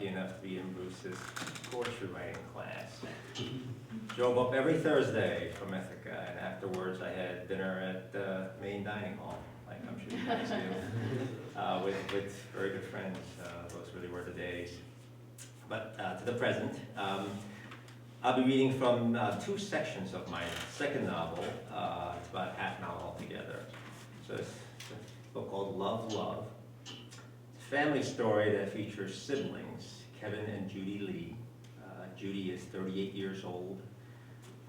lucky enough to be in Bruce's poetry writing class. Drove up every Thursday from Ithaca, and afterwards I had dinner at the main dining hall, like I'm sure you guys do, with very good friends. Those really were the days. But to the present, I'll be reading from two sections of my second novel. It's about half an hour altogether. So it's a book called Love, Love. It's a family story that features siblings, Kevin and Judy Lee. Judy is 38 years old,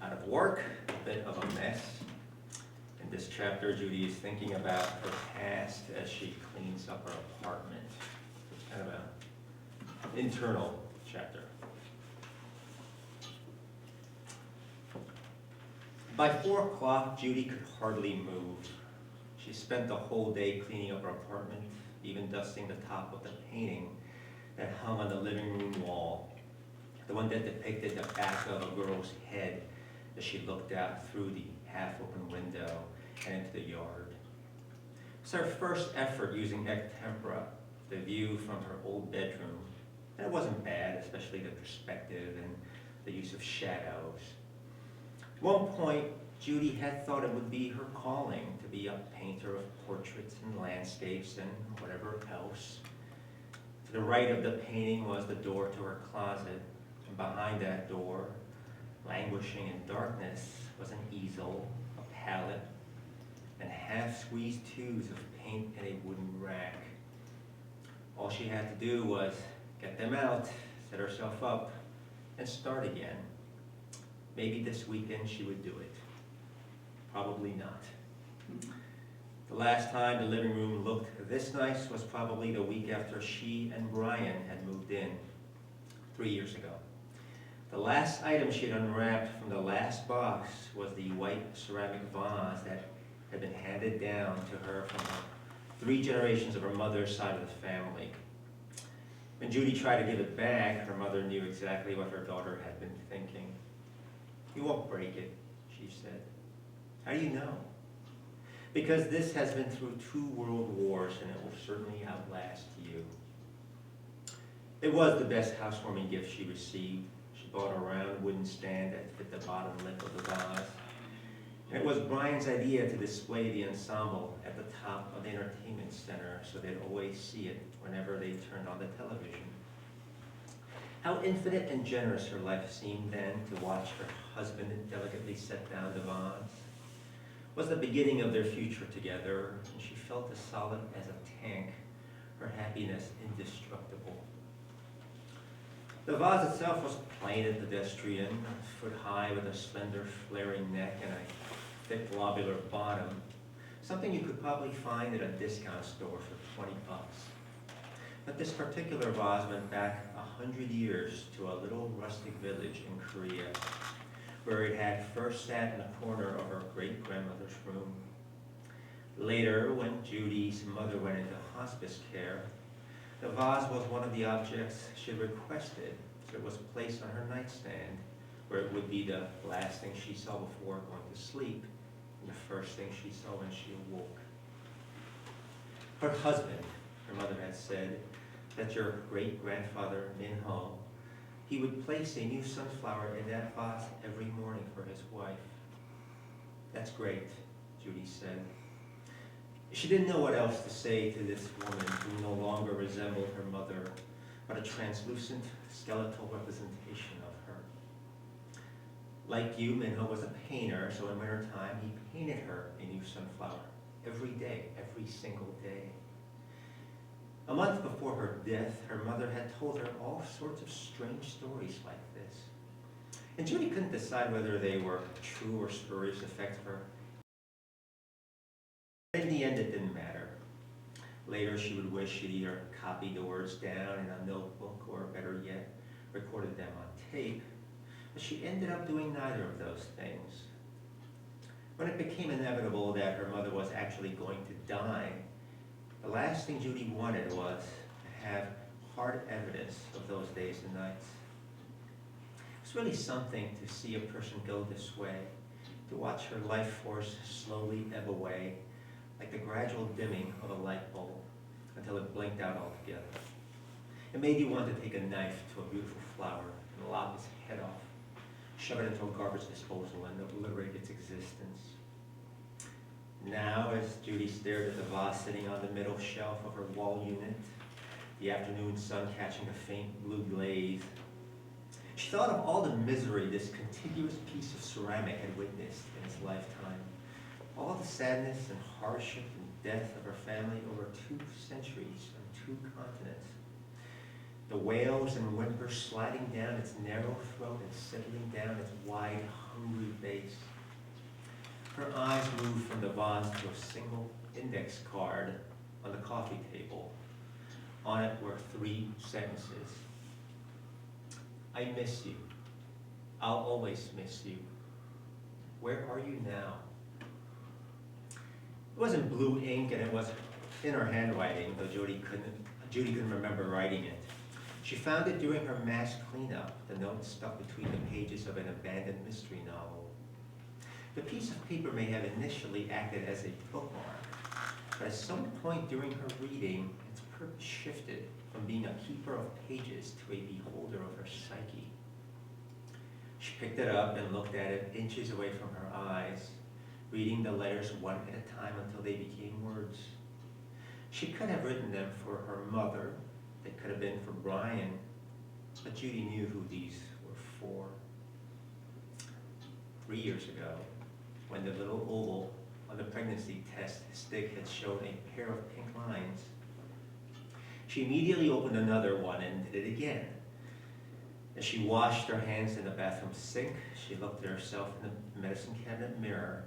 out of work, a bit of a mess. In this chapter, Judy is thinking about her past as she cleans up her apartment. It's kind of an internal chapter. By 4 o'clock, Judy could hardly move. She spent the whole day cleaning up her apartment, even dusting the top of the painting that hung on the living room wall, the one that depicted the back of a girl's head as she looked out through the half-open window and into the yard. It was her first effort using Ek Tempera, the view from her old bedroom, and it wasn't bad, especially the perspective and the use of shadows. At one point, Judy had thought it would be her calling to be a painter of portraits and landscapes and whatever else. To the right of the painting was the door to her closet, and behind that door, languishing in darkness, was an easel, a palette, and half-squeezed tubes of paint in a wooden rack. All she had to do was get them out, set herself up, and start again. Maybe this weekend she would do it. Probably not. The last time the living room looked this nice was probably the week after she and Brian had moved in, 3 years ago. The last item she had unwrapped from the last box was the white ceramic vase that had been handed down to her from her 3 generations of her mother's side of the family. When Judy tried to give it back, her mother knew exactly what her daughter had been thinking. "You won't break it," she said. "How do you know?" "Because this has been through 2 world wars and it will certainly outlast you." It was the best housewarming gift she received. She bought a round wooden stand that fit the bottom lip of the vase. And it was Brian's idea to display the ensemble at the top of the entertainment center so they'd always see it whenever they turned on the television. How infinite and generous her life seemed then to watch her husband delicately set down the vase. It was the beginning of their future together, and she felt as solid as a tank, her happiness indestructible. The vase itself was plain and pedestrian, a foot high with a slender flaring neck and a thick globular bottom, something you could probably find at a discount store for $20. But this particular vase went back 100 years to a little rustic village in Korea, where it had first sat in a corner of her great-grandmother's room. Later, when Judy's mother went into hospice care, the vase was one of the objects she requested, so it was placed on her nightstand, where it would be the last thing she saw before going to sleep, and the first thing she saw when she awoke. Her husband, her mother had said, that your great-grandfather, Min-ho, he would place a new sunflower in that vase every morning for his wife. "That's great," Judy said. She didn't know what else to say to this woman who no longer resembled her mother, but a translucent skeletal representation of her. Like you, Min-ho was a painter, so in wintertime he painted her a new sunflower every day, every single day. A month before her death, her mother had told her all sorts of strange stories like this. And Judy couldn't decide whether they were true or spurious effects of her. In the end, it didn't matter. Later, she would wish she'd either copied the words down in a notebook or, better yet, recorded them on tape. But she ended up doing neither of those things. When it became inevitable that her mother was actually going to die, the last thing Judy wanted was to have hard evidence of those days and nights. It's really something to see a person go this way, to watch her life force slowly ebb away, like the gradual dimming of a light bulb, until it blinked out altogether. It made you want to take a knife to a beautiful flower and lop its head off, shove it into a garbage disposal, and obliterate its existence. Now, as Judy stared at the vase sitting on the middle shelf of her wall unit, the afternoon sun catching a faint blue glaze, she thought of all the misery this contiguous piece of ceramic had witnessed in its lifetime, all the sadness and hardship and death of her family over 2 centuries on 2 continents. The wails and whimpers sliding down its narrow throat and settling down its wide, hungry base. Her eyes moved from the vase to a single index card on the coffee table. On it were 3 sentences. I miss you. I'll always miss you. Where are you now? It wasn't blue ink and it was in her handwriting, though Judy couldn't remember writing it. She found it during her mass cleanup, the note stuck between the pages of an abandoned mystery novel. The piece of paper may have initially acted as a bookmark, but at some point during her reading, its purpose shifted from being a keeper of pages to a beholder of her psyche. She picked it up and looked at it inches away from her eyes, reading the letters one at a time until they became words. She could have written them for her mother. They could have been for Brian, but Judy knew who these were for. 3 years ago, when the little oval on the pregnancy test stick had shown a pair of pink lines, she immediately opened another one and did it again. As she washed her hands in the bathroom sink, she looked at herself in the medicine cabinet mirror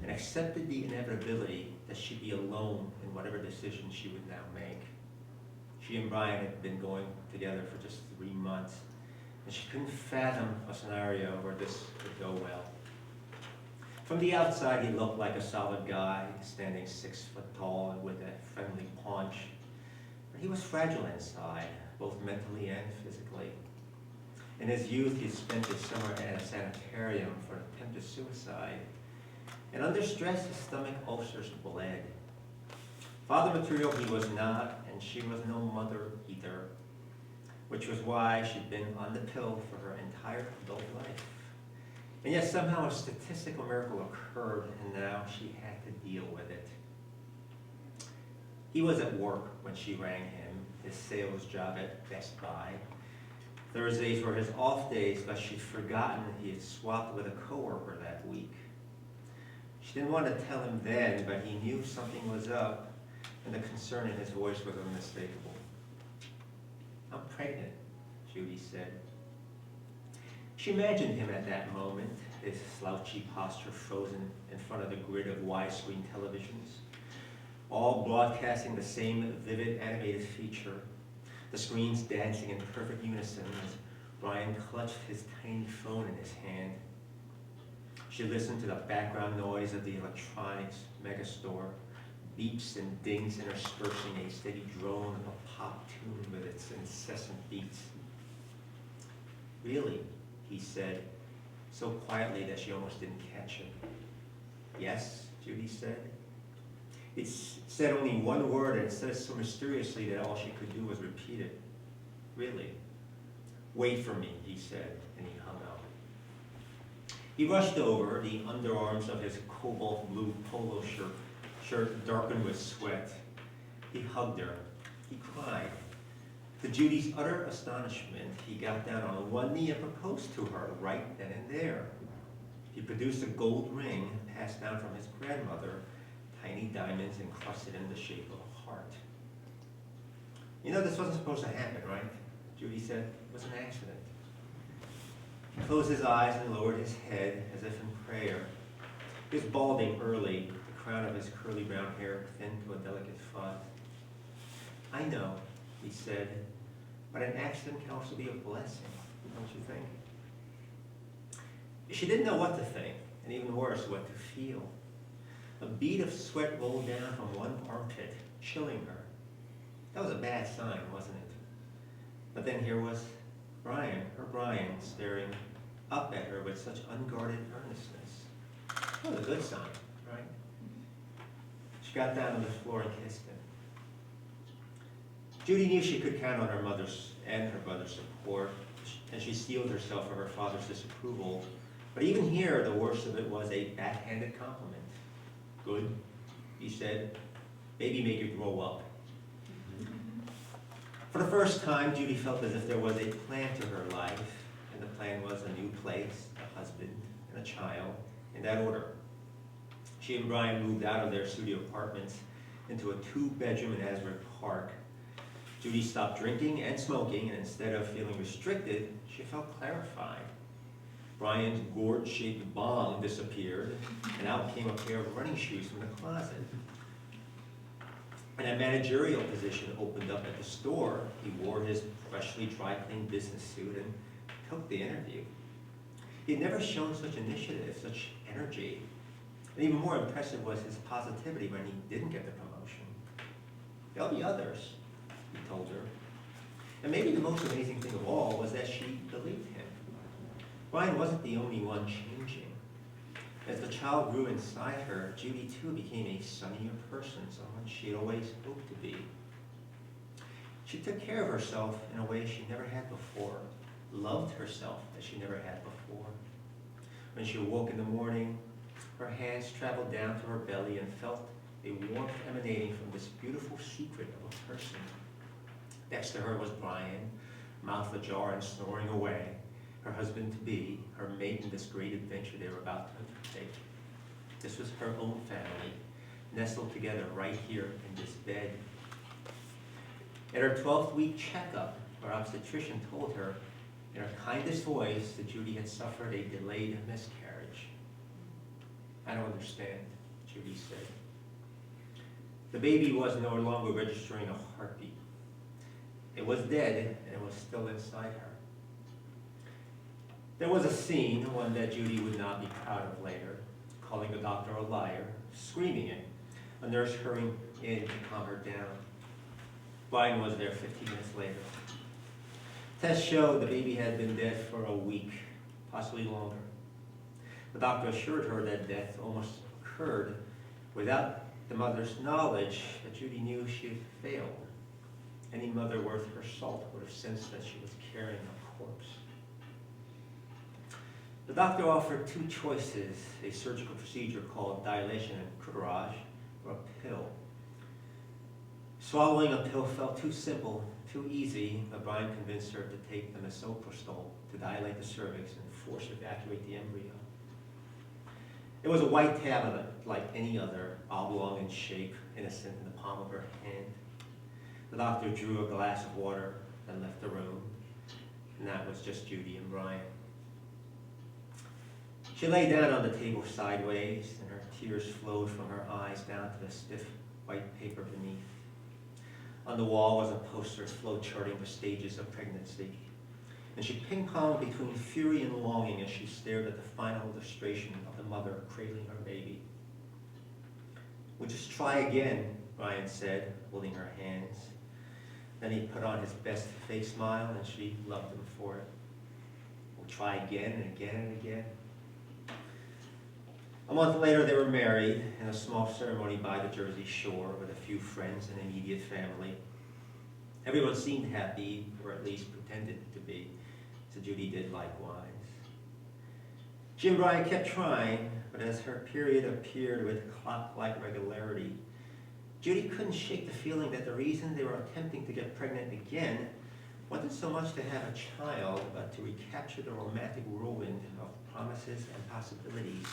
and accepted the inevitability that she'd be alone in whatever decision she would now make. She and Brian had been going together for just 3 months, and she couldn't fathom a scenario where this would go well. From the outside, he looked like a solid guy, standing 6 foot tall and with a friendly paunch. But he was fragile inside, both mentally and physically. In his youth, he spent his summer at a sanitarium for attempted suicide. And under stress, his stomach ulcers bled. Father material he was not, and she was no mother either, which was why she'd been on the pill for her entire adult life. And yet somehow a statistical miracle occurred, and now she had to deal with it. He was at work when she rang him, his sales job at Best Buy. Thursdays were his off days, but she'd forgotten he had swapped with a coworker that week. She didn't want to tell him then, but he knew something was up, and the concern in his voice was unmistakable. I'm pregnant, Judy said. She imagined him at that moment, his slouchy posture frozen in front of the grid of widescreen televisions, all broadcasting the same vivid animated feature, the screens dancing in perfect unison as Brian clutched his tiny phone in his hand. She listened to the background noise of the electronics megastore, beeps and dings interspersing a steady drone of a pop tune with its incessant beats. Really, he said, so quietly that she almost didn't catch him. Yes, Judy said. It said only one word, and it said it so mysteriously that all she could do was repeat it. Really? Wait for me, he said, and he hung up. He rushed over, the underarms of his cobalt blue polo shirt darkened with sweat. He hugged her. He cried. To Judy's utter astonishment, he got down on one knee and proposed to her right then and there. He produced a gold ring passed down from his grandmother, tiny diamonds encrusted in the shape of a heart. You know, this wasn't supposed to happen, right? Judy said. It was an accident. He closed his eyes and lowered his head as if in prayer. He was balding early, the crown of his curly brown hair thin to a delicate fuzz. I know, he said, but an accident can also be a blessing, don't you think? She didn't know what to think, and even worse, what to feel. A bead of sweat rolled down from one armpit, chilling her. That was a bad sign, wasn't it? But then here was Brian, her Brian, staring up at her with such unguarded earnestness. That was a good sign, right? She got down on the floor and kissed him. Judy knew she could count on her mother's and her brother's support, and she steeled herself for her father's disapproval. But even here, the worst of it was a backhanded compliment. "Good," he said. "Maybe make you grow up." For the first time, Judy felt as if there was a plan to her life, and the plan was a new place, a husband, and a child, in that order. She and Brian moved out of their studio apartments into a 2-bedroom in Asbury Park. Judy stopped drinking and smoking, and instead of feeling restricted, she felt clarified. Brian's gourd-shaped bomb disappeared, and out came a pair of running shoes from the closet. And a managerial position opened up at the store. He wore his freshly dry-cleaned business suit and took the interview. He had never shown such initiative, such energy. And even more impressive was his positivity when he didn't get the promotion. "There'll be others," he told her. And maybe the most amazing thing of all was that she believed him. Brian wasn't the only one changing. As the child grew inside her, Judy too became a sunnier person, someone she had always hoped to be. She took care of herself in a way she never had before, loved herself as she never had before. When she awoke in the morning, her hands traveled down to her belly and felt a warmth emanating from this beautiful secret of a person. Next to her was Brian, mouth ajar and snoring away, her husband-to-be, her mate in this great adventure they were about to undertake. This was her own family, nestled together right here in this bed. At her 12th week checkup, her obstetrician told her in her kindest voice that Judy had suffered a delayed miscarriage. "I don't understand," Judy said. The baby was no longer registering a heartbeat. It was dead, and it was still inside her. There was a scene, one that Judy would not be proud of later, calling the doctor a liar, screaming it, a nurse hurrying in to calm her down. Brian was there 15 minutes later. Tests showed the baby had been dead for a week, possibly longer. The doctor assured her that death almost occurred without the mother's knowledge, but Judy knew she had failed. Any mother worth her salt would have sensed that she was carrying a corpse. The doctor offered 2 choices, a surgical procedure called dilation and curettage, or a pill. Swallowing a pill felt too simple, too easy, but Brian convinced her to take the misoprostol to dilate the cervix and force evacuate the embryo. It was a white tablet like any other, oblong in shape, innocent in the palm of her hand. The doctor drew a glass of water and left the room, and that was just Judy and Brian. She lay down on the table sideways, and her tears flowed from her eyes down to the stiff white paper beneath. On the wall was a poster flowcharting the stages of pregnancy, and she ping-ponged between fury and longing as she stared at the final illustration of the mother cradling her baby. "We'll just try again," Brian said, holding her hands. Then he put on his best fake smile, and she loved him for it. "We'll try again and again and again." A month later, they were married in a small ceremony by the Jersey Shore with a few friends and immediate family. Everyone seemed happy, or at least pretended to be, so Judy did likewise. She and Brian kept trying, but as her period appeared with clock-like regularity, Judy couldn't shake the feeling that the reason they were attempting to get pregnant again wasn't so much to have a child, but to recapture the romantic whirlwind of promises and possibilities.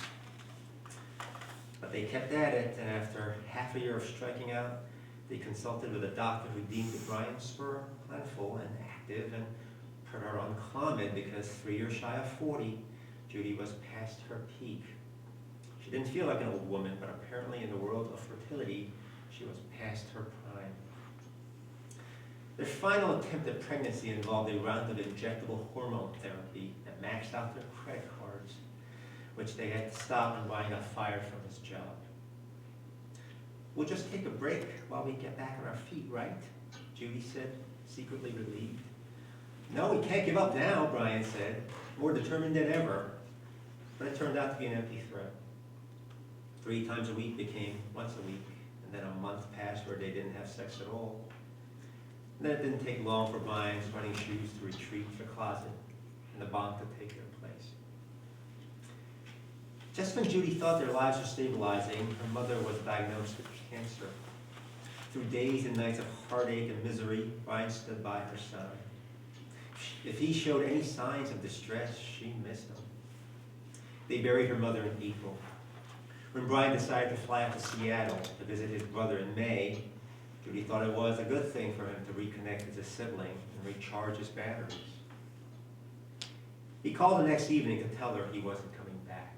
But they kept at it, and after half a year of striking out, they consulted with a doctor who deemed Brian's sperm plentiful and active, and put her on Clomid because 3 years shy of 40, Judy was past her peak. She didn't feel like an old woman, but apparently in the world of fertility, she was past her prime. Their final attempt at pregnancy involved a round of injectable hormone therapy that maxed out their credit cards, which they had to stop when Brian got fired from his job. "We'll just take a break while we get back on our feet, right?" Judy said, secretly relieved. "No, we can't give up now," Brian said, more determined than ever. But it turned out to be an empty threat. 3 times a week became once a week, and then a month passed where they didn't have sex at all. And then it didn't take long for Brian's running shoes to retreat to the closet and the bonk to take their place. Just when Judy thought their lives were stabilizing, her mother was diagnosed with cancer. Through days and nights of heartache and misery, Brian stood by her son. If he showed any signs of distress, she missed him. They buried her mother in April. When Brian decided to fly out to Seattle to visit his brother in May, Judy thought it was a good thing for him to reconnect as a sibling and recharge his batteries. He called the next evening to tell her he wasn't coming back.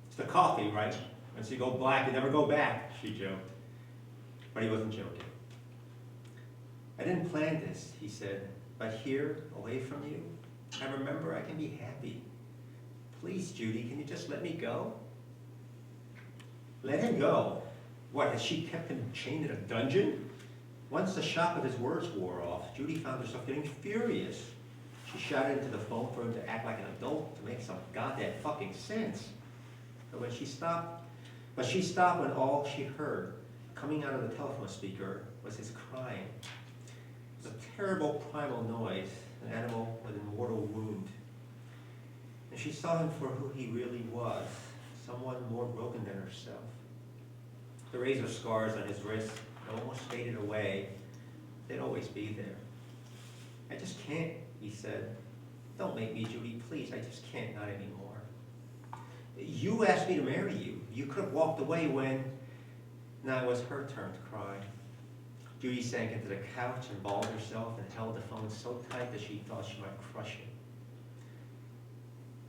It's the coffee, right? Once you go black, you never go back, she joked. But he wasn't joking. I didn't plan this, he said, but here, away from you, I remember I can be happy. Please, Judy, can you just let me go? Let him go? What, has she kept him chained in a dungeon? Once the shock of his words wore off, Judy found herself getting furious. She shouted into the phone for him to act like an adult, to make some goddamn fucking sense. But she stopped when all she heard coming out of the telephone speaker was his crying. It was a terrible primal noise, an animal with a mortal wound. And she saw him for who he really was, someone more broken than herself. The razor scars on his wrist had almost faded away. They'd always be there. I just can't, he said. Don't make me, Judy, please. I just can't, not anymore. You asked me to marry you. You could have walked away when... Now it was her turn to cry. Judy sank into the couch and balled herself and held the phone so tight that she thought she might crush it.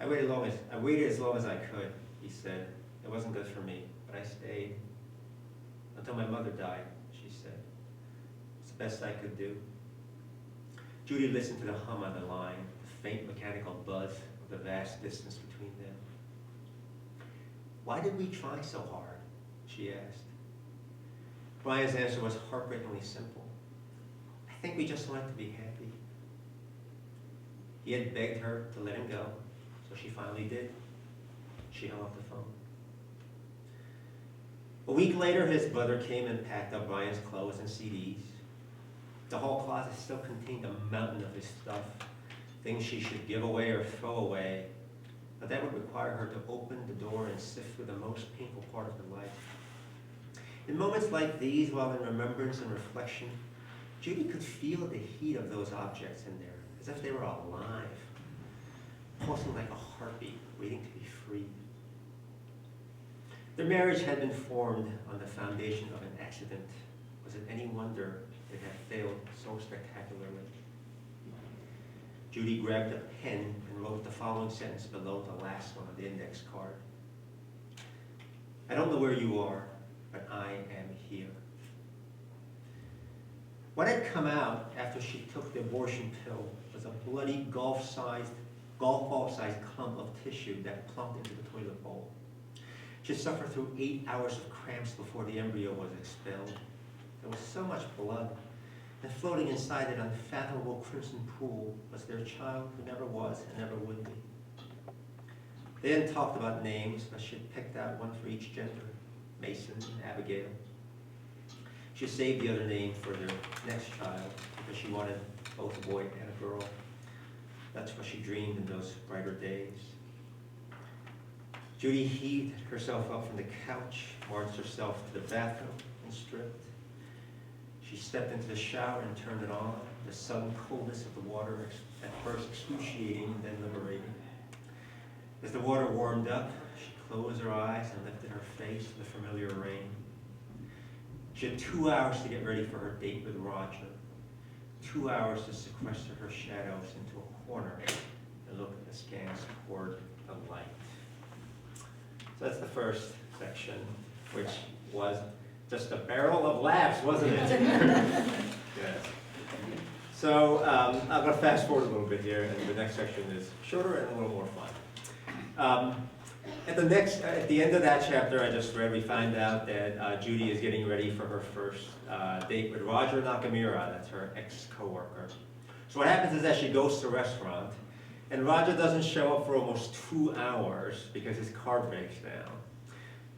I waited as long as I could, he said. It wasn't good for me, but I stayed. Until my mother died, she said. It's the best I could do. Judy listened to the hum on the line, the faint mechanical buzz of the vast distance between them. Why did we try so hard? She asked. Brian's answer was heartbreakingly simple. I think we just wanted to be happy. He had begged her to let him go, so she finally did. She hung up the phone. A week later, his brother came and packed up Brian's clothes and CDs. The hall closet still contained a mountain of his stuff, things she should give away or throw away, but that would require her to open the door and sift through the most painful part of her life. In moments like these, while in remembrance and reflection, Judy could feel the heat of those objects in there, as if they were alive, pulsing like a heartbeat, waiting to be free. Their marriage had been formed on the foundation of an accident. Was it any wonder it had failed so spectacularly? Judy grabbed a pen and wrote the following sentence below the last one on the index card. I don't know where you are, but I am here. What had come out after she took the abortion pill was a bloody golf ball-sized clump of tissue that plumped into the toilet bowl. She suffered through 8 hours of cramps before the embryo was expelled. There was so much blood, and floating inside that unfathomable crimson pool was their child who never was and never would be. They hadn't talked about names, but she had picked out one for each gender, Mason and Abigail. She saved the other name for their next child because she wanted both a boy and a girl. That's what she dreamed in those brighter days. Judy heaved herself up from the couch, marched herself to the bathroom, and stripped. She stepped into the shower and turned it on. The sudden coldness of the water, at first excruciating and then liberating. As the water warmed up, she closed her eyes and lifted her face to the familiar rain. She had 2 hours to get ready for her date with Roger. 2 hours to sequester her shadows into a corner and look askance toward the light. So that's the first section, which was just a barrel of laughs, wasn't it? Yes. So I'm going to fast forward a little bit here, and the next section is shorter and a little more fun. At the end of that chapter I just read, we find out that Judy is getting ready for her first date with Roger Nakamura. That's her ex-coworker. So what happens is that she goes to a restaurant, and Roger doesn't show up for almost 2 hours because his car breaks down.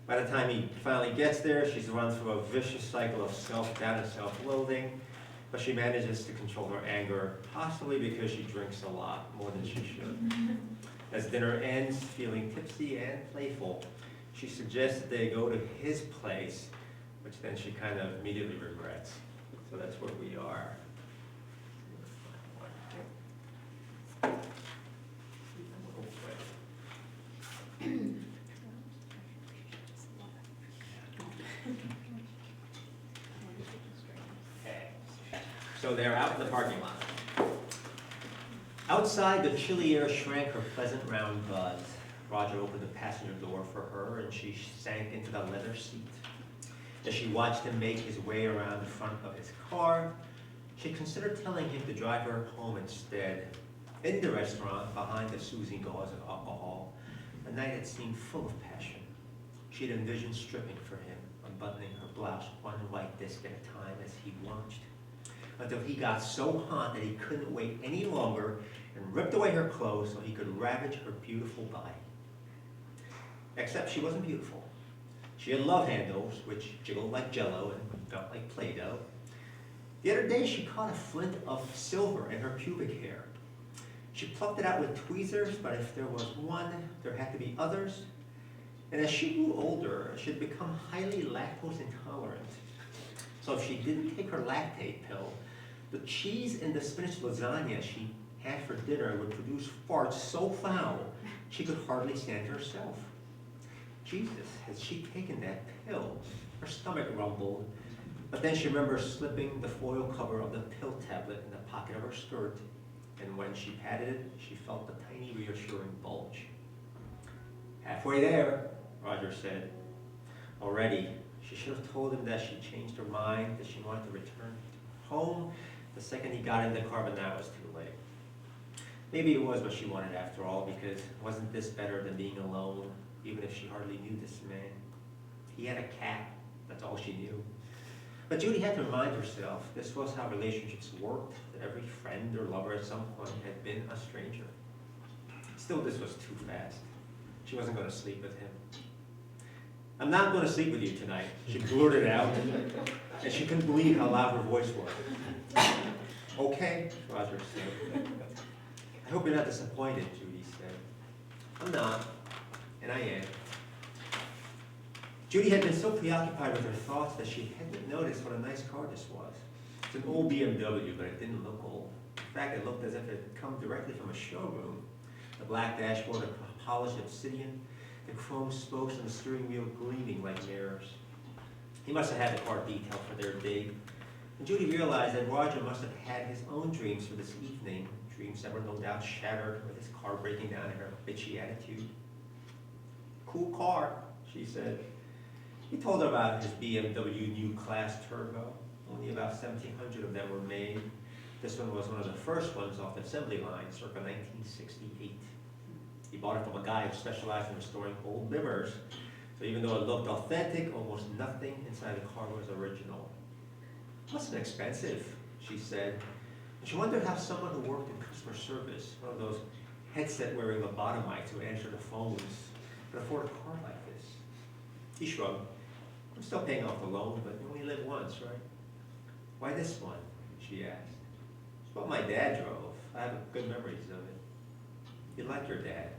By the time he finally gets there, she's run through a vicious cycle of self-doubt and self-loathing. but she manages to control her anger, possibly because she drinks a lot, more than she should. As dinner ends, feeling tipsy and playful, she suggests that they go to his place, which then she kind of immediately regrets. So that's where we are. Okay. So they're out in the parking lot. Outside, the chilly air shrank her pleasant round buds. Roger opened the passenger door for her, and she sank into the leather seat. As she watched him make his way around the front of his car, she considered telling him to drive her home instead. In the restaurant, behind the Susie gauze of alcohol, the night had seemed full of passion. She had envisioned stripping for him, unbuttoning her blouse one white disc at a time as he watched, until he got so hot that he couldn't wait any longer and ripped away her clothes so he could ravage her beautiful body. Except she wasn't beautiful. She had love handles, which jiggled like jello and felt like Play-Doh. The other day, she caught a flint of silver in her pubic hair. She plucked it out with tweezers, but if there was one, there had to be others. And as she grew older, she had become highly lactose intolerant. So if she didn't take her lactate pill, the cheese in the spinach lasagna she had for dinner would produce farts so foul she could hardly stand herself. Jesus, had she taken that pill? Her stomach rumbled, but then she remembered slipping the foil cover of the pill tablet in the pocket of her skirt, and when she patted it, she felt a tiny reassuring bulge. Halfway there, Roger said. Already, she should have told him that she changed her mind, that she wanted to return home the second he got in the car, but now it was too late. Maybe it was what she wanted after all, because wasn't this better than being alone, even if she hardly knew this man? He had a cat, that's all she knew. But Judy had to remind herself this was how relationships worked, that every friend or lover at some point had been a stranger. Still, this was too fast. She wasn't going to sleep with him. I'm not going to sleep with you tonight, she blurted out, and she couldn't believe how loud her voice was. Okay, Roger said. I hope you're not disappointed, Judy said. I'm not, and I am. Judy had been so preoccupied with her thoughts that she hadn't noticed what a nice car this was. It's an old BMW, but it didn't look old. In fact, it looked as if it had come directly from a showroom. The black dashboard of polished obsidian, the chrome spokes and the steering wheel gleaming like mirrors. He must have had the car detailed for their date. And Judy realized that Roger must have had his own dreams for this evening, dreams that were no doubt shattered with his car breaking down and her bitchy attitude. Cool car, she said. He told her about his BMW New Class Turbo. Only about 1,700 of them were made. This one was one of the first ones off the assembly line, circa 1968. He bought it from a guy who specialized in restoring old livers. So even though it looked authentic, almost nothing inside the car was original. It wasn't expensive, she said. And she wondered how someone who worked in customer service, one of those headset-wearing lobotomites who answer the phones, could afford a car like this. He shrugged. I'm still paying off the loan, but you only live once, right? Why this one? She asked. It's what my dad drove. I have good memories of it. You like your dad,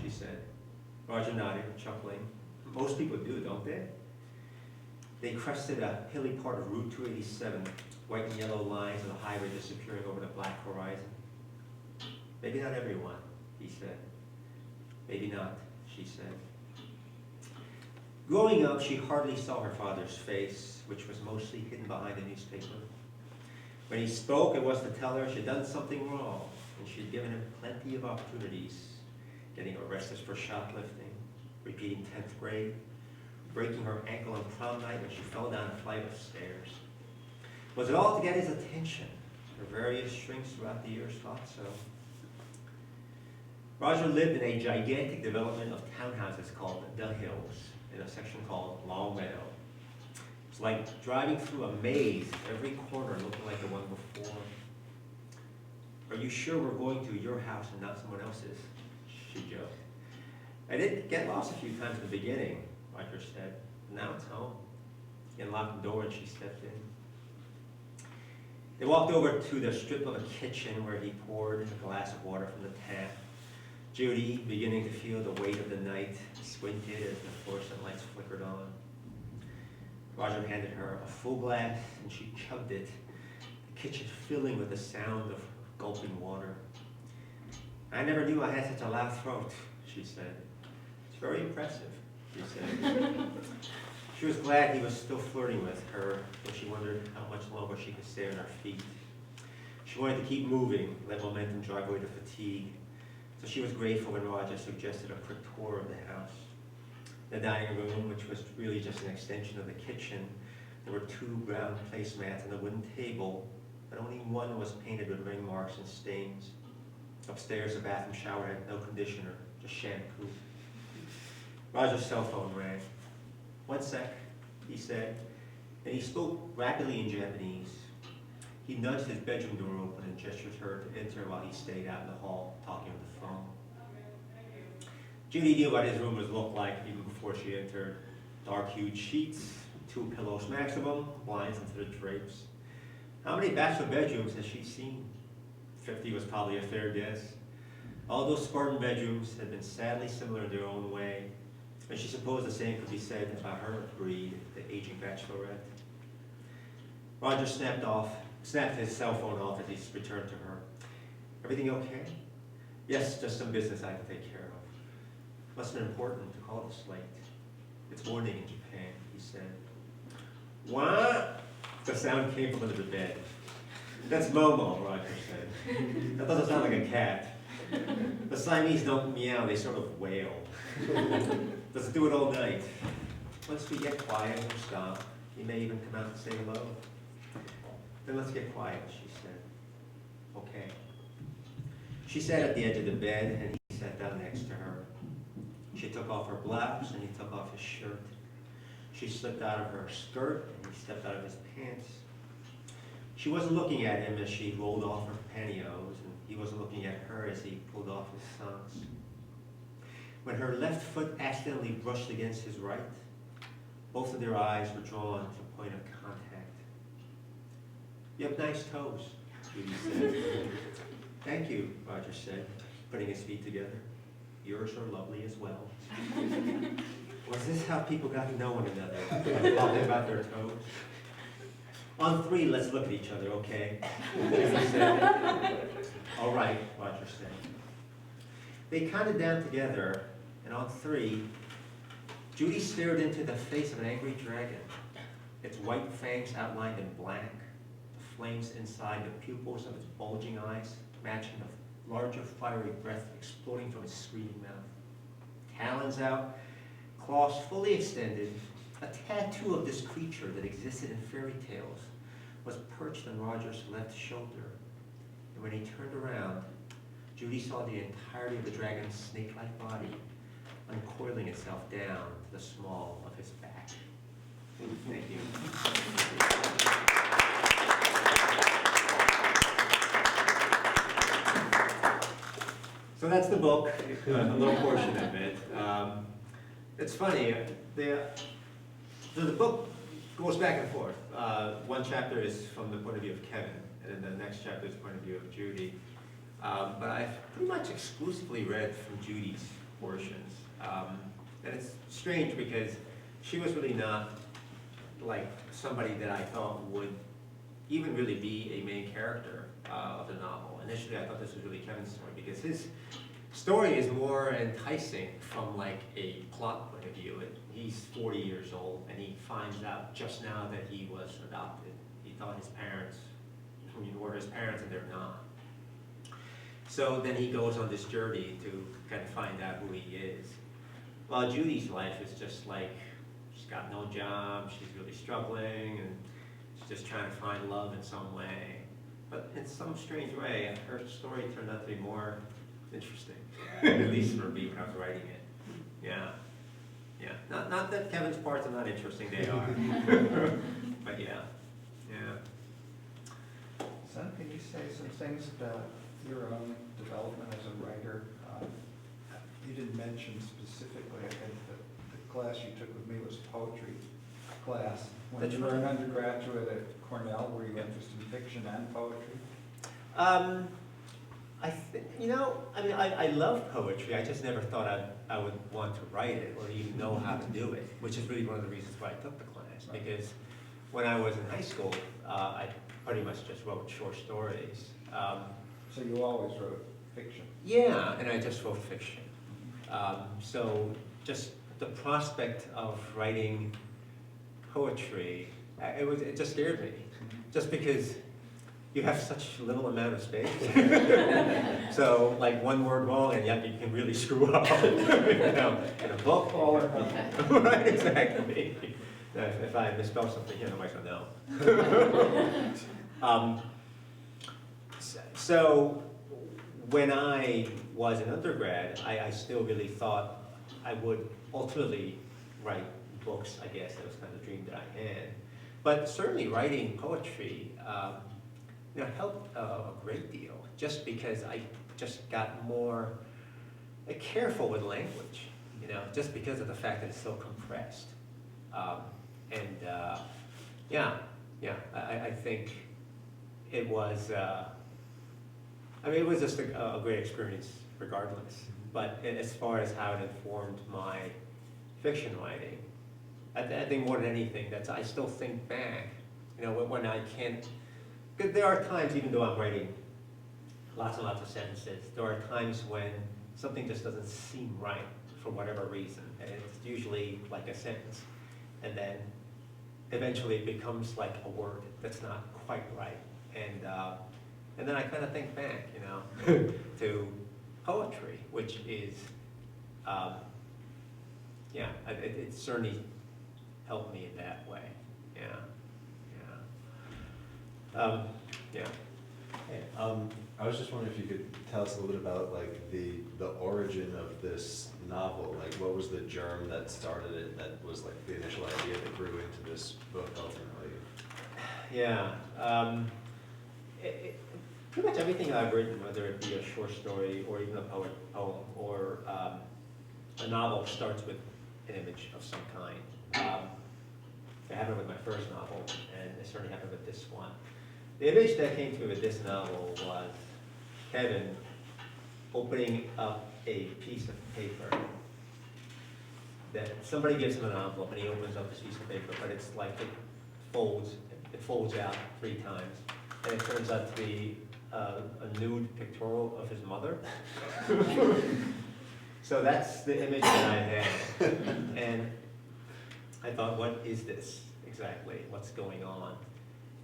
she said. Roger nodded, chuckling. Most people do, don't they? They crested a hilly part of Route 287, white and yellow lines of the highway disappearing over the black horizon. Maybe not everyone, he said. Maybe not, she said. Growing up, she hardly saw her father's face, which was mostly hidden behind a newspaper. When he spoke, it was to tell her she'd done something wrong, and she'd given him plenty of opportunities, getting arrested for shoplifting, repeating 10th grade, breaking her ankle on prom night when she fell down a flight of stairs. Was it all to get his attention? Her various shrinks throughout the years thought so. Roger lived in a gigantic development of townhouses called The Hills, in a section called Long Meadow. It's like driving through a maze, every corner looking like the one before. Are you sure we're going to your house and not someone else's? She joked. I did get lost a few times at the beginning, Roger said. Now it's home. He unlocked the door and she stepped in. They walked over to the strip of a kitchen where he poured a glass of water from the tap. Judy, beginning to feel the weight of the night, squinted as the fluorescent lights flickered on. Roger handed her a full glass, and she chugged it, the kitchen filling with the sound of gulping water. "I never knew I had such a loud throat," she said. "It's very impressive," he said. She was glad he was still flirting with her, but she wondered how much longer she could stay on her feet. She wanted to keep moving, let momentum drive away the fatigue. So she was grateful when Roger suggested a quick tour of the house. The dining room, which was really just an extension of the kitchen, there were 2 brown placemats and a wooden table, but only one was painted with ring marks and stains. Upstairs, the bathroom shower had no conditioner, just shampoo. Roger's cell phone rang. "One sec," he said, and he spoke rapidly in Japanese. He nudged his bedroom door open and gestured her to enter while he stayed out in the hall, talking on the phone. Judy knew what his room would look like even before she entered. Dark hued sheets, 2 pillows maximum, blinds into the drapes. How many bachelor bedrooms has she seen? 50 was probably a fair guess. All those Spartan bedrooms had been sadly similar in their own way, and she supposed the same could be said about her breed, the aging bachelorette. Roger snapped his cell phone off as he returned to her. "Everything okay?" "Yes, just some business I have to take care of." "Must have been important to call this late." "It's morning in Japan," he said. "What?" The sound came from under the bed. "That's Momo," Roger said. "That doesn't sound like a cat. The Siamese don't meow, they sort of wail. Does it do it all night? Once we get quiet, we'll stop. He may even come out and say hello." "Then let's get quiet," she said. "Okay." She sat at the edge of the bed, and he sat down next to her. She took off her blouse, and he took off his shirt. She slipped out of her skirt, and he stepped out of his pants. She wasn't looking at him as she rolled off her pantyhose, and he wasn't looking at her as he pulled off his socks. When her left foot accidentally brushed against his right, both of their eyes were drawn to a point of contact. "You have nice toes," Judy said. "Thank you," Roger said, putting his feet together. "Yours are lovely as well." Was this how people got to know one another? Talking about their toes? "On 3, let's look at each other, okay?" Judy said. "All right," Roger said. They counted down together, and on 3, Judy stared into the face of an angry dragon, its white fangs outlined in black, the flames inside the pupils of its bulging eyes matching the larger fiery breath exploding from its screaming mouth. Talons out, claws fully extended, a tattoo of this creature that existed in fairy tales was perched on Roger's left shoulder. And when he turned around, Judy saw the entirety of the dragon's snake-like body uncoiling itself down to the small of his back. Thank you. So that's the book, a little portion of it. It's funny, the book goes back and forth. One chapter is from the point of view of Kevin, and then the next chapter is the point of view of Judy. But I've pretty much exclusively read from Judy's portions. And it's strange because she was really not like somebody that I thought would even really be a main character of the novel. Initially I thought this was really Kevin's story because his story is more enticing from like a plot point of view. He's 40 years old and he finds out just now that he was adopted. He thought his parents were his parents and they're not. So then he goes on this journey to kind of find out who he is. While Judy's life is just like, she's got no job, she's really struggling, and she's just trying to find love in some way. But in some strange way, her story turned out to be more interesting, at least for me when I was writing it. Yeah, yeah. Not that Kevin's parts are not interesting, they are. But yeah, yeah. Son, can you say some things about your own development as a writer? You didn't mention specifically, I think the class you took with me was poetry. class. When That's you were an right. undergraduate at Cornell, were you interested in fiction and poetry? I think, I mean, I love poetry, I just never thought I would want to write it or even know how to do it, which is really one of the reasons why I took the class, Right. because when I was in high school, I pretty much just wrote short stories. So you always wrote fiction? Yeah, and I just wrote fiction. So just the prospect of writing poetry, it just scared me, just because you have such little amount of space. So like one word wrong and yet you can really screw up, in a book. All or nothing. Right, exactly. If I misspell something, nobody's gonna know. So when I was an undergrad, I still really thought I would ultimately write books, I guess. That was kind of the dream that I had. But certainly writing poetry, helped a great deal, just because I just got more careful with language, just because of the fact that it's so compressed. I think it was, it was just a great experience regardless. But as far as how it informed my fiction writing, I think more than anything, I still think back, when I can't, because there are times, even though I'm writing lots and lots of sentences, there are times when something just doesn't seem right for whatever reason. And it's usually like a sentence. And then eventually it becomes like a word that's not quite right. And then I kind of think back, to poetry, which is, it certainly helped me in that way. I was just wondering if you could tell us a little bit about like the origin of this novel. Like, what was the germ that started it? That was like the initial idea that grew into this book ultimately. Yeah. Pretty much everything I've written, whether it be a short story or even a poem or a novel, starts with an image of some kind. It happened with my first novel, and it certainly happened with this one. The image that came to me with this novel was Kevin opening up a piece of paper that somebody gives him an envelope, and he opens up this piece of paper, but it's like it folds out 3 times, and it turns out to be a nude pictorial of his mother. So that's the image that I had, and I thought, what is this exactly? What's going on?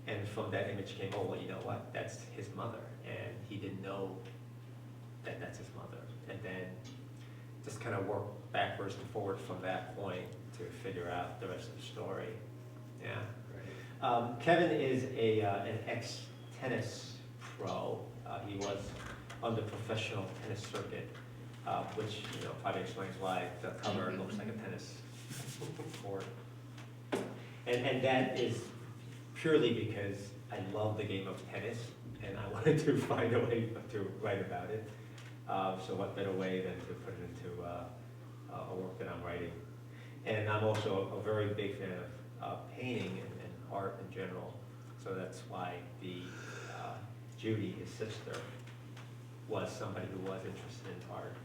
And from that image came, oh, well, you know what? That's his mother, and he didn't know that that's his mother. And then just kind of work backwards and forward from that point to figure out the rest of the story. Yeah. Right. Kevin is an ex-tennis pro. He was on the professional tennis circuit, which probably explains why the cover looks like a tennis court. And that is purely because I love the game of tennis, and I wanted to find a way to write about it. So what better way than to put it into a work that I'm writing. And I'm also a very big fan of painting and art in general. So that's why Judy, his sister, was somebody who was interested in art.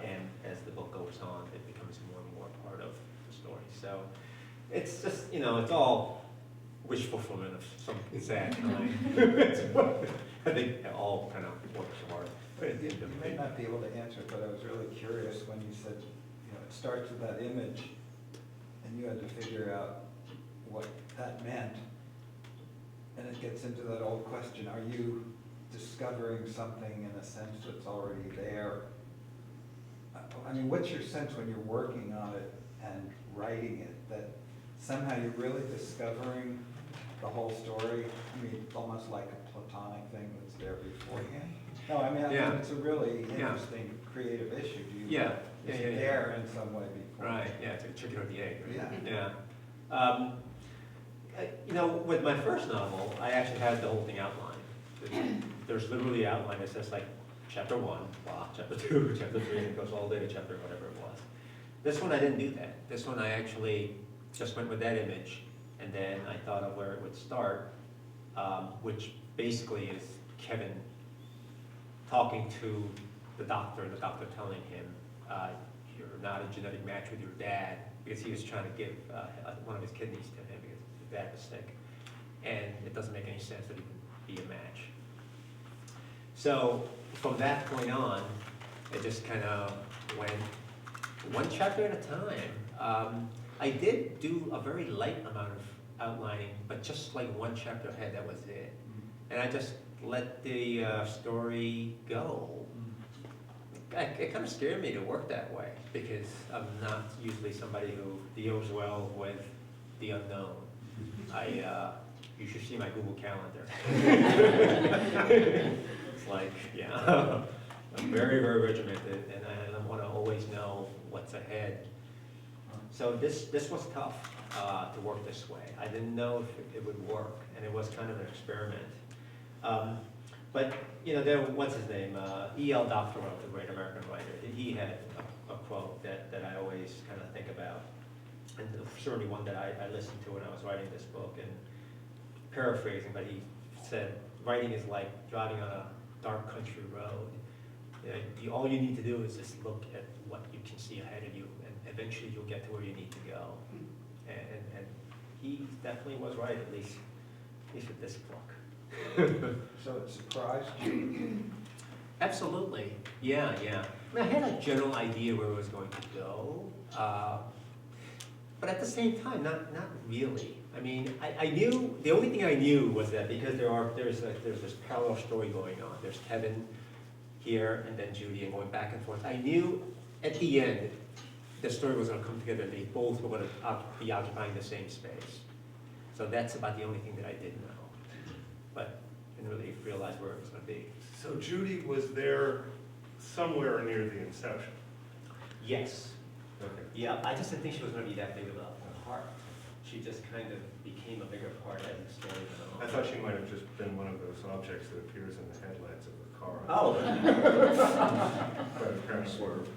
And as the book goes on, it becomes more and more part of the story. So it's just, it's all wish fulfillment of some sad kind. I think it all kind of works hard. You may not be able to answer it, but I was really curious when you said, it starts with that image, and you had to figure out what that meant. And it gets into that old question, are you discovering something in a sense that's already there? I mean, what's your sense when you're working on it and writing it, that somehow you're really discovering the whole story? I mean, almost like a platonic thing that's there beforehand. No, I mean, it's a really interesting creative issue. Do you, is it there in some way before? Right, it's a chicken or the egg, right? Yeah. With my first novel, I actually had the whole thing outlined. There's literally an outline that says like chapter 1, blah, chapter 2, chapter 3, and it goes all the way to chapter whatever it was. This one I didn't do that. This one I actually just went with that image And then I thought of where it would start, which basically is Kevin talking to the doctor telling him, you're not a genetic match with your dad, because he was trying to give one of his kidneys to him because his dad was sick. And it doesn't make any sense that he can be a match. So from that point on, it just kind of went one chapter at a time. I did do a very light amount of outlining, but just like one chapter ahead, that was it. And I just let the story go. It kind of scared me to work that way, because I'm not usually somebody who deals well with the unknown. You should see my Google Calendar. It's like, yeah, I'm very, very regimented, and I want to always know what's ahead. So this was tough to work this way. I didn't know if it would work, and it was kind of an experiment. But you know, what's his name? E.L. Doctorow, the great American writer. He had a quote that I always kind of think about, and certainly one that I listened to when I was writing this book. And paraphrasing, but he said, "Writing is like driving on a dark country road. All you need to do is just look at what you can see ahead of you, and eventually you'll get to where you need to go." And he definitely was right, at least with this book. So it surprised you? Absolutely, yeah. I mean, I had a general idea where it was going to go, but at the same time, not really. I mean, I knew, the only thing I knew was that because there's this parallel story going on. There's Kevin here, and then Judy, and going back and forth. I knew at the end the story was going to come together, and they both were going to be occupying the same space. So that's about the only thing that I didn't know, but didn't really realize where it was going to be. So Judy was there somewhere near the inception. Yes. Okay. Yeah, I just didn't think she was going to be that big of a part. She just kind of became a bigger part as the story went on. I thought she might have just been one of those objects that appears in the headlights of the car. Oh. But apparently swerve.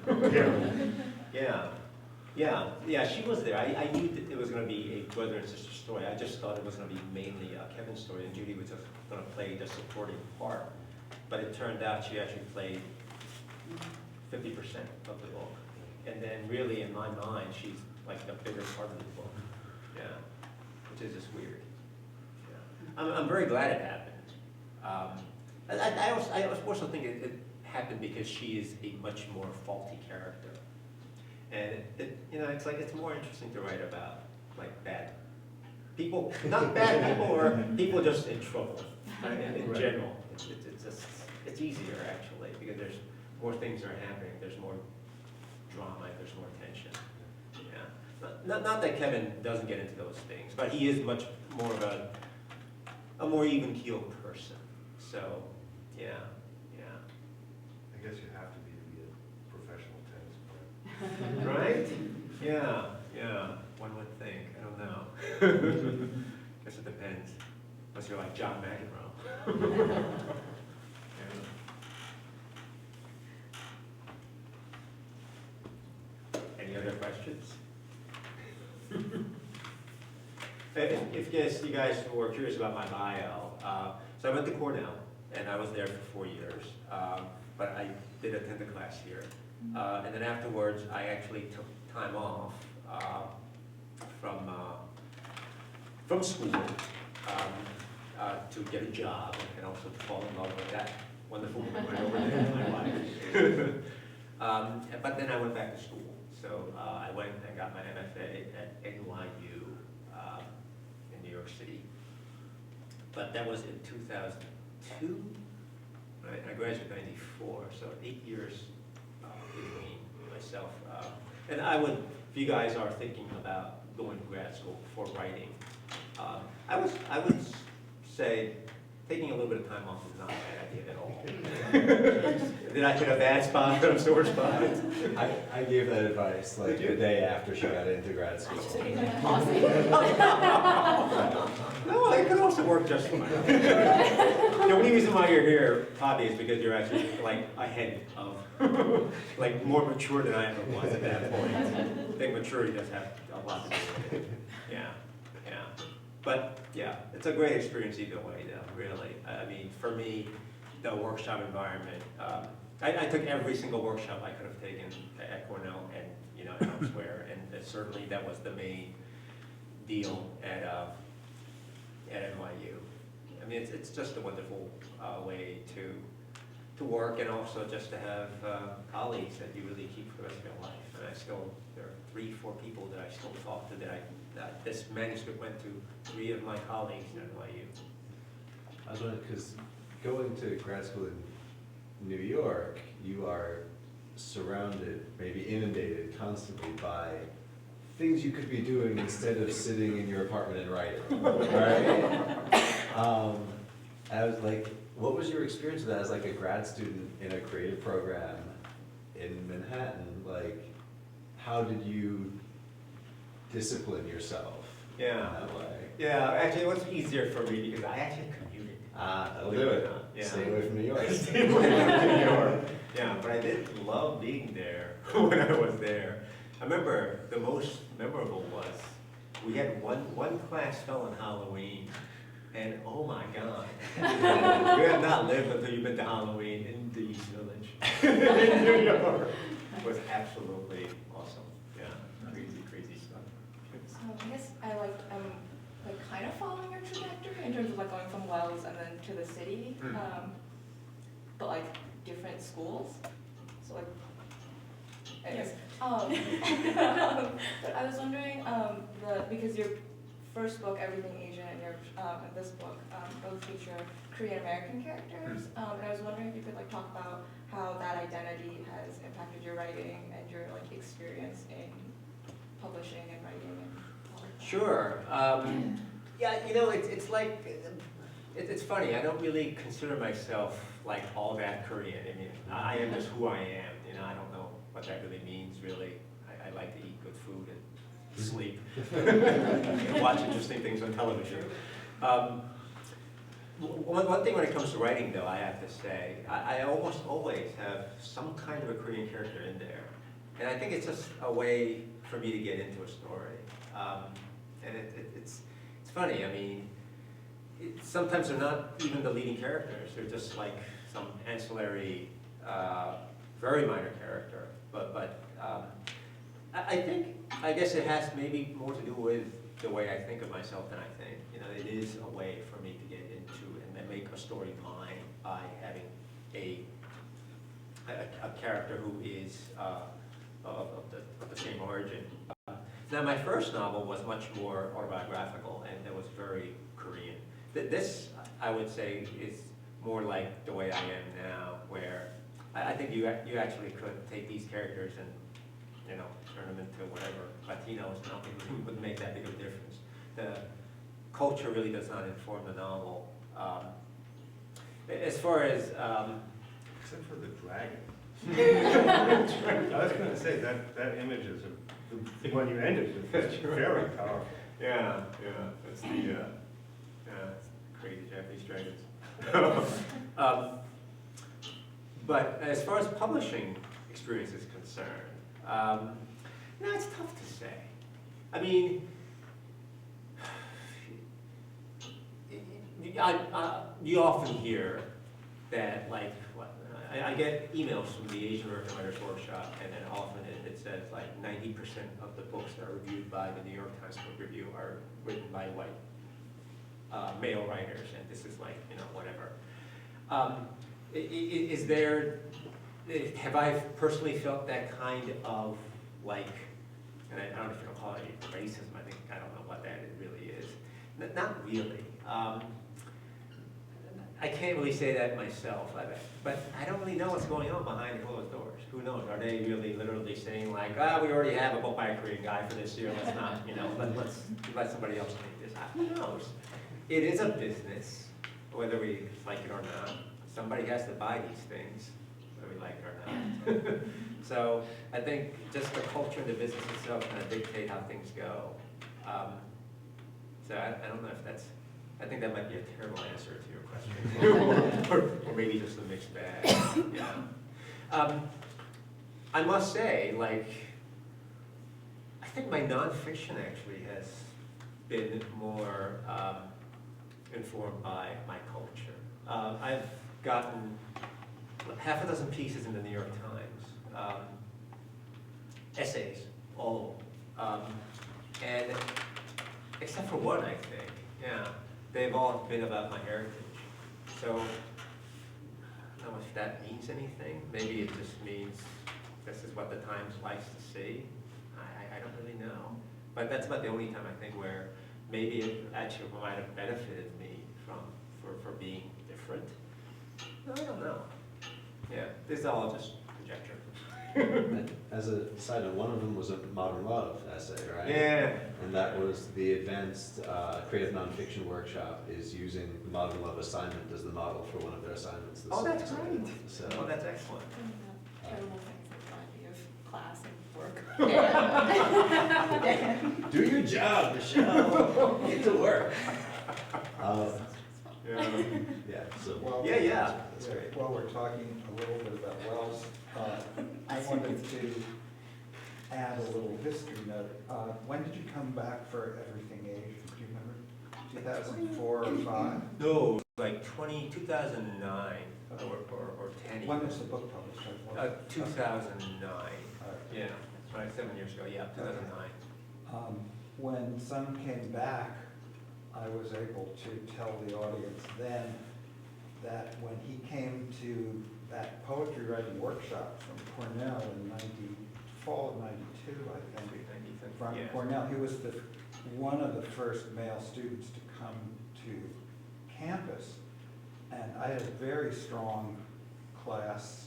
Yeah, she was there. I knew that it was going to be a brother and sister story. I just thought it was going to be mainly Kevin's story, and Judy was just going to play the supporting part. But it turned out she actually played 50% of the book. And then really, in my mind, she's like the bigger part of the book. Yeah, which is just weird. Yeah. I'm very glad it happened. I also think it happened because she is a much more faulty character. And it's more interesting to write about like bad people, not bad people, or people just in trouble. Right? In general, it's easier actually, because there's more things are happening. There's more drama. There's more tension. Yeah. Not that Kevin doesn't get into those things, but he is much more of a more even-keeled person. So, yeah. I guess you have to be a professional tennis player. Right? Yeah. One would think. I don't know. Guess it depends. Unless you're like John McEnroe. Yeah. Any other questions? If you guys were curious about my bio, so I went to Cornell, and I was there for 4 years, but I did attend the class here. And then afterwards, I actually took time off from school to get a job, and also to fall in love with that wonderful woman right over there, my wife. But then I went back to school. So I went and got my MFA at NYU in New York City. But that was in 2002. Right? I graduated in 94, so 8 years between myself. And I would, if you guys are thinking about going to grad school for writing, I would say taking a little bit of time off is not a bad idea at all. Did I hit a bad spot or a sore spot? I gave that advice like Did the you? day after she got into grad school. No, it could also work just fine. The only reason why you're here, probably, is because you're actually like ahead of, like more mature than I ever was at that point. I think maturity does have a lot to do with it. Yeah. But, yeah, it's a great experience either way, though, really. I mean, for me, the workshop environment, I took every single workshop I could have taken at Cornell and, elsewhere, and certainly that was the main deal at NYU. I mean, it's just a wonderful way to work, and also just to have colleagues that you really keep for the rest of your life. And there are 3-4 people that I still talk to that this manuscript went to 3 of my colleagues at NYU. I was wondering, because going to grad school in New York, you are surrounded, maybe inundated constantly by things you could be doing instead of sitting in your apartment and writing, right? I was like, what was your experience with that as like a grad student in a creative program in Manhattan? Like, how did you discipline yourself in that way? Yeah, actually it was easier for me because I actually commuted. That'll do it. Yeah. Stay away from New York. Stay away from New York. Yeah, but I did love being there when I was there. I remember the most memorable was, we had one class fell on Halloween, and oh my God. You have not lived until you've been to Halloween in the East Village in New York. It was absolutely awesome. Yeah, crazy stuff. I guess I'm like kind of following your trajectory in terms of like going from Wells and then to the city, but like different schools. So like, I guess. But I was wondering, because your first book, Everything Asian, and and this book both feature Korean American characters, and I was wondering if you could like talk about how that identity has impacted your writing and your like experience in publishing and writing and all of that. Sure. Yeah, it's like, it's funny. I don't really consider myself like all that Korean. I mean, I am just who I am. I don't know what that really means, really. I like to eat good food and sleep, and watch interesting things on television. One thing when it comes to writing, though, I have to say, I almost always have some kind of a Korean character in there. And I think it's just a way for me to get into a story. And it's funny, I mean, sometimes they're not even the leading characters. They're just like some ancillary, very minor character. But I guess it has maybe more to do with the way I think of myself than I think. It is a way for me to get into and then make a story mine by having a character who is of the same origin. Now, my first novel was much more autobiographical, and it was very Korean. This, I would say, is more like the way I am now, where I think you actually could take these characters and turn them into whatever Latinos. Nothing would make that big of a difference. The culture really does not inform the novel. As far as Except for the dragon. I was going to say, that image is the one you ended with. It's very powerful. yeah, that's the crazy Japanese dragons. But as far as publishing experience is concerned, it's tough to say. I mean, you often hear that, like, I get emails from the Asian American Writers Workshop, and then often it says like 90% of the books that are reviewed by the New York Times Book Review are written by white male writers, and this is like, whatever. Have I personally felt that kind of like, and I don't know if you call it racism, I don't know what that really is. Not really. I can't really say that myself, but I don't really know what's going on behind closed doors. Who knows? Are they really literally saying like, we already have a book by a Korean guy for this year, let's not, let's let somebody else make this. Who knows? It is a business, whether we like it or not. Somebody has to buy these things, whether we like it or not. So I think just the culture and the business itself kind of dictate how things go. So I don't know if that's, I think that might be a terrible answer to your question. or maybe just a mixed bag. Yeah. I must say, like, I think my nonfiction actually has been more informed by my culture. I've gotten half a dozen pieces in the New York Times, essays, all of them. And except for one, I think, yeah, they've all been about my heritage. So, I don't know if that means anything. Maybe it just means this is what the Times likes to see. I don't really know. But that's about the only time I think where maybe it actually might have benefited me for being different. I don't know. Yeah, this is all just conjecture. As a side note, one of them was a modern love essay, right? Yeah. And that was the advanced creative nonfiction workshop is using the modern love assignment as the model for one of their assignments. This Oh, that's semester. great. So, Oh, that's excellent. Terrible things that remind me of class and work. do your job, Michelle. Get to work. Yeah. Yeah. So. Well, Yeah. That's great. While we're talking a little bit about Wells, I wanted to add a little history note. When did you come back for Everything Asian? Do you remember? 2004 or 5? No, like 2009 or 10 When years. was the book published? I thought? 2009. All right. Yeah, right, 7 years ago, yeah, 2009. When Sun came back, I was able to tell the audience then that when he came to that poetry writing workshop from Cornell in fall of 92, I think, from Yeah. Cornell, he was one of the first male students to come to campus. And I had a very strong class,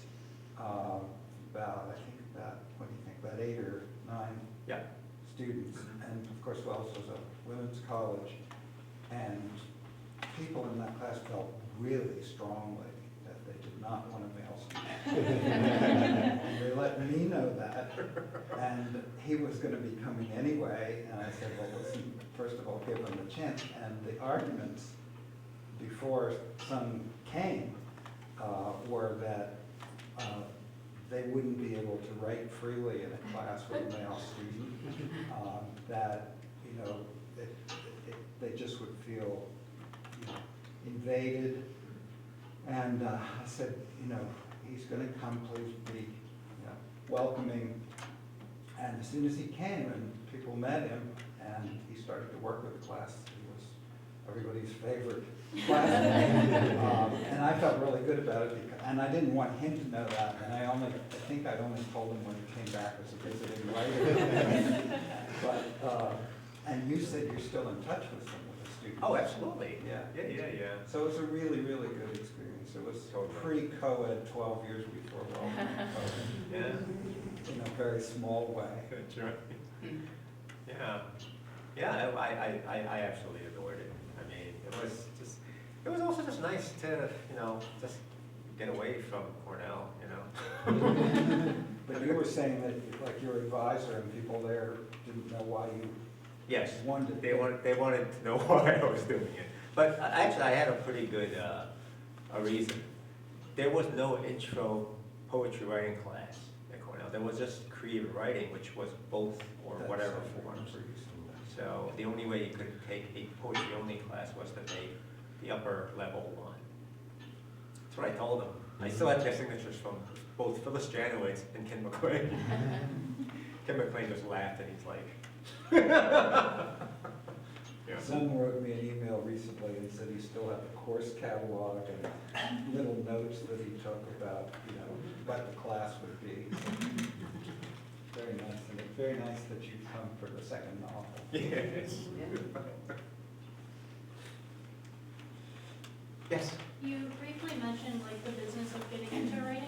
what do you think, about 8 or 9 Yeah. students. And of course, Wells was a women's college. And people in that class felt really strongly that they did not want a male student. And they let me know that. And he was going to be coming anyway. And I said, well, listen, first of all, give him a chance. And the arguments before Sun came were that they wouldn't be able to write freely in a class with a male student, that, they just would feel invaded. And I said, he's going to come, please be welcoming. And as soon as he came and people met him and he started to work with the class, he was everybody's favorite classmate. And I felt really good about it, and I didn't want him to know that, and I think I only told him when he came back as a visiting writer. But, and you said you're still in touch with some of the students. Oh, absolutely. Yeah. Yeah. So it was a really, really good experience. It was Totally. pre-co-ed 12 years before Yeah. in a very small way. That's right. Yeah. Yeah, I absolutely adored it. I mean, it was also just nice to, just get away from Cornell, But you were saying that, like, your advisor and people there didn't know why you Yes, wanted. they wanted to know why I was doing it. But actually, I had a pretty good a reason. There was no intro poetry writing class at Cornell. There was just creative writing, which was both or That's whatever what I forms. remember you saying that. So the only way you could take a poetry-only class was to take the upper level one. That's what I told them. I still had their signatures from both Phyllis Janowitz and Ken McLean. Ken McLean just laughed and he's like, yeah. Son wrote me an email recently and said he still had the course catalog and little notes that he took about, what the class would be. Very nice, and it's very nice that you come for the second novel. Yes. Yes. You briefly mentioned like the business of getting into writing.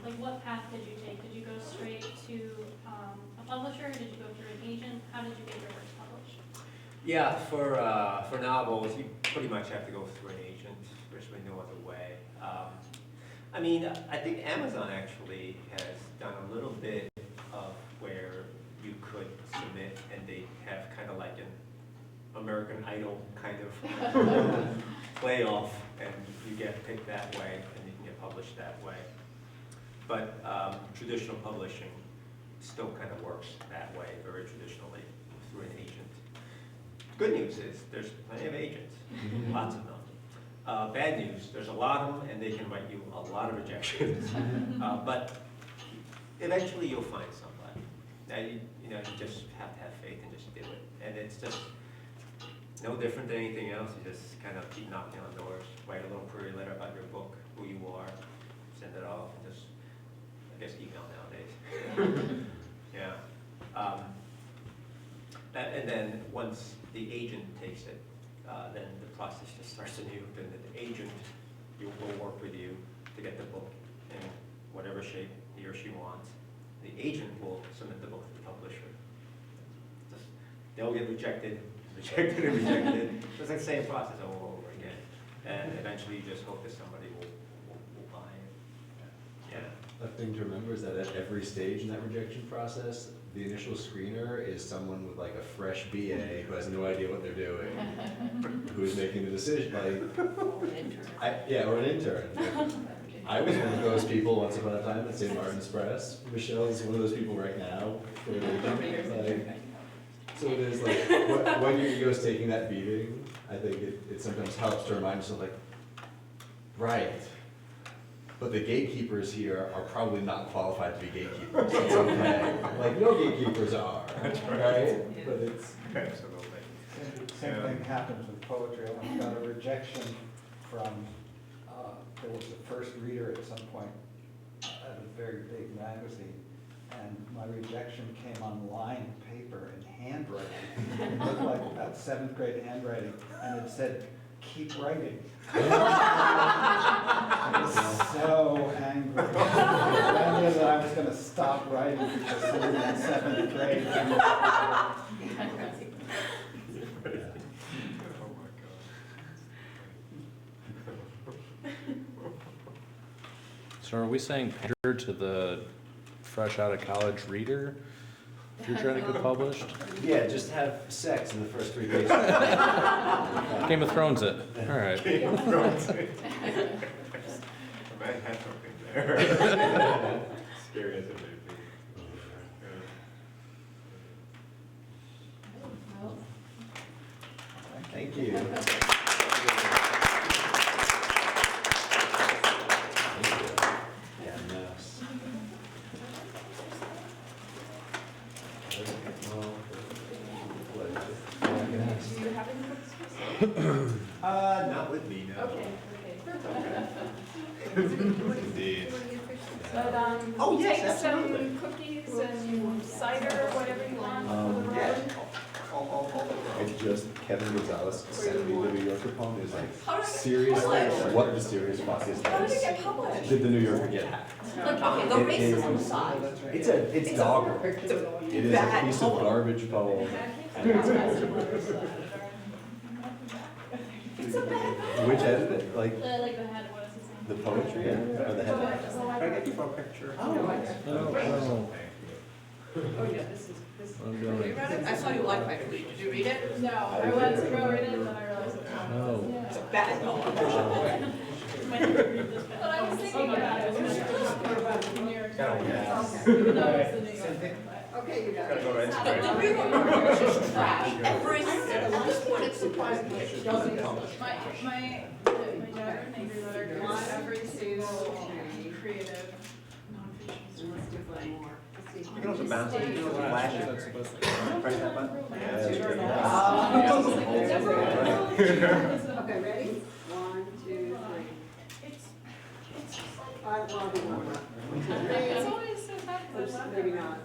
Like what path did you take? Did you go straight to a publisher? Did you go through an agent? How did you get your works published? Yeah, for novels, you pretty much have to go through an agent. There's really no other way. I mean, I think Amazon actually has done a little bit of where you could submit and they have kind of like an American Idol kind of playoff, and you get picked that way and you can get published that way. But traditional publishing still kind of works that way, very traditionally, through an agent. Good news is, there's plenty of agents, lots of them. Bad news, there's a lot of them, and they can write you a lot of rejections. But eventually you'll find somebody. Now, you know, you just have to have faith and just do it. And it's just no different than anything else. You just kind of keep knocking on doors, write a little query letter about your book, who you are, send it off, and just, I guess, email nowadays. Yeah. And then once the agent takes it, then the process just starts anew. Then the agent will work with you to get the book in whatever shape he or she wants. The agent will submit the book to the publisher. They'll get rejected, rejected, and rejected. It's like the same process all over again. And eventually you just hope that somebody will buy it. Yeah. A thing to remember is that at every stage in that rejection process, the initial screener is someone with like a fresh BA who has no idea what they're doing, who is making the decision, like, or an intern. I was one of those people once upon a time at St. Martin's Press. Michelle's one of those people right now. So it is like, when your ego's taking that beating, I think it sometimes helps to remind yourself like, right, but the gatekeepers here are probably not qualified to be gatekeepers. It's okay. Like, no gatekeepers are, right? But it's. Absolutely. Same thing happens with poetry. I once got a rejection from, there was a first reader at some point at a very big magazine, and my rejection came on lined paper in handwriting. It looked like about 7th grade handwriting, and it said, "Keep writing." I was so angry. I knew that I was going to stop writing because someone in 7th grade. Oh, my God. So are we saying pander to the fresh out of college reader if you're trying to get published? Yeah, just have sex in the first 3 pages. Game of Thrones it. All right. I might have something there. Scary as it may be. Thank you. Yeah, nice. Do you have any books? Not with me, no. Okay. Indeed. But, Oh, yes, take absolutely. some cookies and cider, whatever you want for the Yeah. road. It's just Kevin Gonzalez sent me the New Yorker poem. Is like, How did it get seriously, published? what the serious fuck is How did it this? get published? Did the New Yorker get hacked? Like, okay, the racism side. It's doggerel. It is a piece of garbage poem. And It's a bad poem. which edited? Like Like the head, what is his name? the poetry editor or the head? Can I get you for a picture? Oh, yeah, this is. I'm going. I saw you like my tweet. Did you read it? No, I went to go read it and then I realized it was wrong. No. It's a bad poem. Might have to read this better. But I was thinking about it. It was just about the New York Oh, Times. yes. Even though it's the New York Times. Okay, you got Gotta go to it. Instagram. The New Yorker is just trash. Every, at this point, it's surprising that it doesn't publish. My daughter named her letter goes every season creative nonfiction. You can also bounce it, you can also flash it. Press that button. Okay, ready? 1, 2, 3. It's I love it. always so bad. Maybe not.